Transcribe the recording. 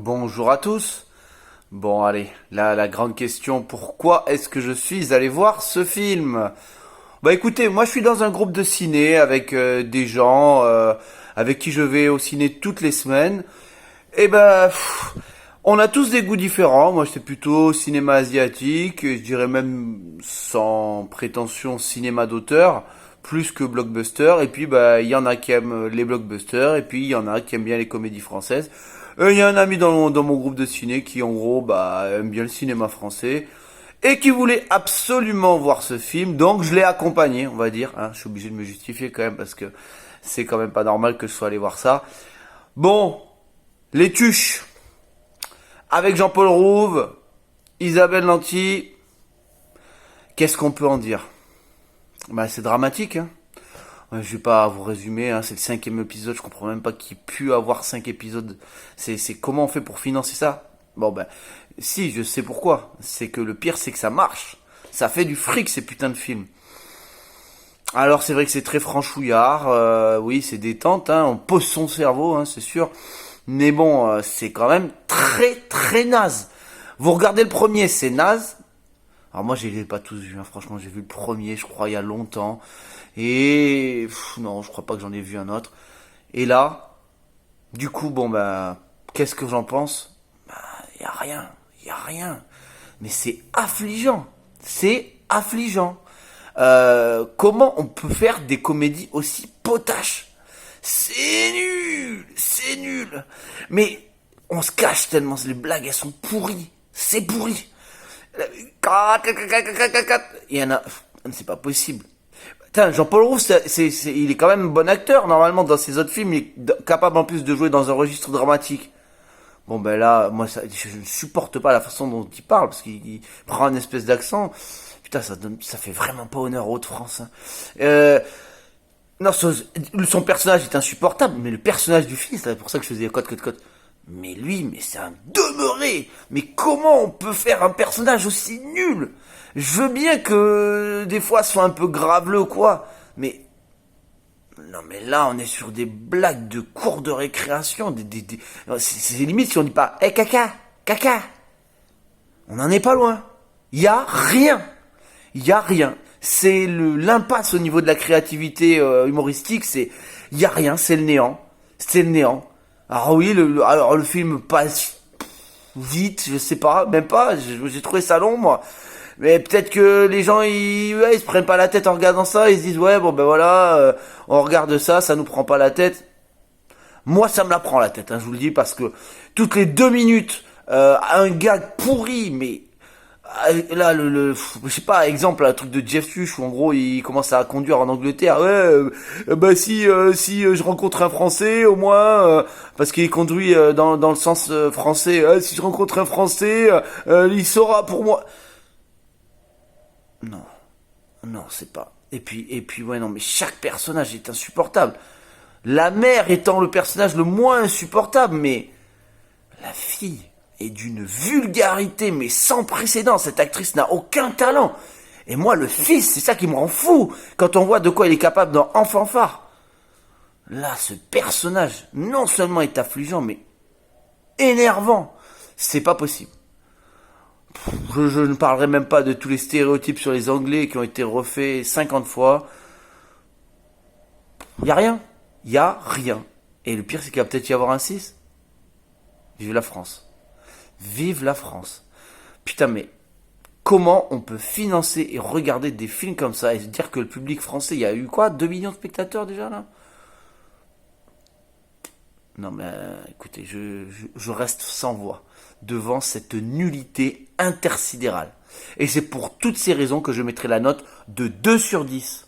Bonjour à tous. Bon, allez, là, la grande question, pourquoi est-ce que je suis allé voir ce film? Bah écoutez, moi je suis dans un groupe de ciné avec des gens avec qui je vais au ciné toutes les semaines. Et ben, on a tous des goûts différents. Moi j'étais plutôt cinéma asiatique, et je dirais même sans prétention cinéma d'auteur, plus que blockbuster. Et puis bah il y en a qui aiment les blockbusters, et puis il y en a qui aiment bien les comédies françaises. Il y a un ami dans mon groupe de ciné qui en gros bah aime bien le cinéma français et qui voulait absolument voir ce film, donc je l'ai accompagné, on va dire. Hein, je suis obligé de me justifier quand même parce que c'est quand même pas normal que je sois allé voir ça. Bon, Les Tuches, avec Jean-Paul Rouve, Isabelle Nanty, qu'est-ce qu'on peut en dire? Bah c'est dramatique, hein. Ouais, je vais pas vous résumer, hein, c'est le 5e épisode, je comprends même pas qu'il ait pu avoir 5 épisodes. C'est comment on fait pour financer ça? Bon ben, si, je sais pourquoi. C'est que le pire, c'est que ça marche. Ça fait du fric, ces putains de films. Alors c'est vrai que c'est très franchouillard, oui, c'est détente, hein, on pose son cerveau, hein, c'est sûr. Mais bon, c'est quand même très très naze. Vous regardez le premier, c'est naze. Alors moi, je les ai pas tous vus, hein, franchement, j'ai vu le premier, je crois, il y a longtemps. Et non, je crois pas que j'en ai vu un autre. Et là, du coup, bon bah, qu'est-ce que j'en pense? Bah, y a rien, y a rien. Mais c'est affligeant, c'est affligeant. Comment on peut faire des comédies aussi potaches? C'est nul, c'est nul. Mais on se cache tellement, les blagues elles sont pourries, c'est pourri. Il y en a, c'est pas possible. Putain, Jean-Paul Rouve, il est quand même un bon acteur, normalement, dans ses autres films, il est capable en plus de jouer dans un registre dramatique. Bon, ben là, moi, je ne supporte pas la façon dont il parle, parce qu'il prend une espèce d'accent. Putain, ça fait vraiment pas honneur aux Hauts-de-France. Hein. Non, son personnage est insupportable, mais le personnage du film, c'est pour ça que je faisais cote. Mais lui, mais c'est un demeuré. Mais comment on peut faire un personnage aussi nul? Je veux bien que des fois soit un peu graveleux ou quoi, mais non, mais là on est sur des blagues de cours de récréation, c'est limite si on dit pas, hé caca, on n'en est pas loin. Il y a rien, il y a rien. C'est l'impasse au niveau de la créativité humoristique, il y a rien, c'est le néant. Alors oui, alors le film passe vite, je sais pas, même pas, j'ai trouvé ça long moi. Mais peut-être que les gens ils se prennent pas la tête en regardant ça, ils se disent ouais bon ben voilà, on regarde ça, ça nous prend pas la tête. Moi ça me la prend la tête, hein, je vous le dis, parce que toutes les 2 minutes, un gag pourri, mais là je sais pas, exemple un truc de Jeff Tuch où en gros il commence à conduire en Angleterre. Ouais, bah si je rencontre un Français au moins, parce qu'il conduit dans le sens français. Si je rencontre un Français, il saura pour moi. Non, non, c'est pas. Et puis, ouais, non, mais chaque personnage est insupportable. La mère étant le personnage le moins insupportable, mais la fille est d'une vulgarité, mais sans précédent. Cette actrice n'a aucun talent. Et moi, le fils, c'est ça qui me rend fou quand on voit de quoi il est capable dans Enfant phare. Là, ce personnage, non seulement est affligeant, mais énervant. C'est pas possible. Je ne parlerai même pas de tous les stéréotypes sur les Anglais qui ont été refaits 50 fois. Il y a rien. Il y a rien. Et le pire, c'est qu'il va peut-être y avoir un 6. Vive la France. Vive la France. Putain, mais comment on peut financer et regarder des films comme ça et se dire que le public français, il y a eu quoi, 2 millions de spectateurs déjà là? Non mais écoutez, je reste sans voix devant cette nullité intersidérale. Et c'est pour toutes ces raisons que je mettrai la note de 2 sur 10.